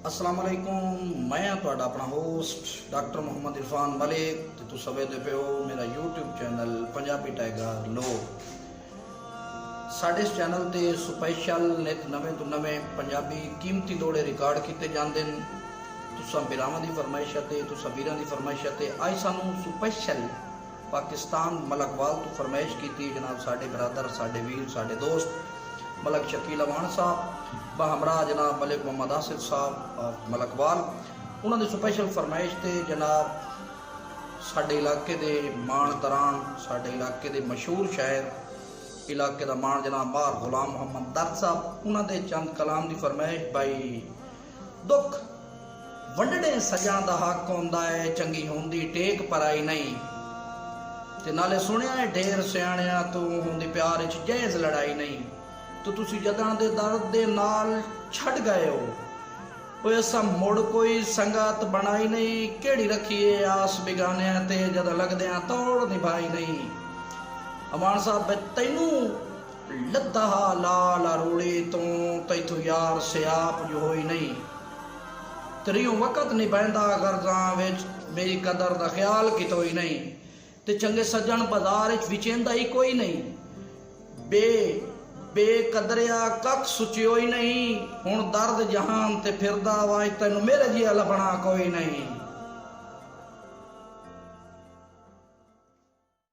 अस्सलाम वालेकुम। मैं तुहाडा अपना होस्ट डॉक्टर मोहम्मद इरफान मलिक ते तुसीं वेखदे पे हो मेरा यूट्यूब चैनल पंजाबी टाइगर लोग। साडे इस चैनल ते स्पैशल नित नवें तो नवें पंजाबी कीमती दौड़े रिकॉर्ड किए जाते हैं। तुसां भरावां दी फरमाइश ते तुसां वीरां दी फरमाइश ते अज सानू स्पैशल पाकिस्तान मलकवाल तो फरमाइश की जनाब साडे बरादर साडे वीर साडे दोस्त मलक शकील अवान साहब बहमरा जनाब मलिक मोहम्मद आसिफ साहब मलकवाल। उन्होंने स्पैशल फरमाइश ते जनाब साडे इलाके दे मान तरान साडे इलाके दे मशहूर शायर इलाके दा मान जनाब मार गुलाम मोहम्मद दर्द साहब उन्होंने चंद कलाम की फरमाइश भाई दुख वंडने सजा दा हक होंदा है चंगी होंदी टेक पराई नहीं ते नाले सुनिया है ढेर सियाणिया तो होंदी प्यार च जायज़ लड़ाई नहीं। तो तुसी जदां दे दर्द दे नाल छड़ गए हो ऐसा मुड़ कोई संगत बनाई नहीं केड़ी रखिए आस बिगाने ते जद लगदे तोड़ निभाई नहीं। अमान साहब तैनू लद्दा लाल रोड़ी तो तैथू यार सियाप जो होई नहीं तरियों वक़्त नहीं बहंदा गर्जा विच मेरी कदर दा ख्याल कितो ही नहीं ते चंगे सज्जन बाजार विचेंदा ही कोई नहीं बेकदरिया कख सुचियो ही नहीं हुण दर्द जहान ते फिरदा वाज तैनू मेरे जिहा लभना कोई नहीं।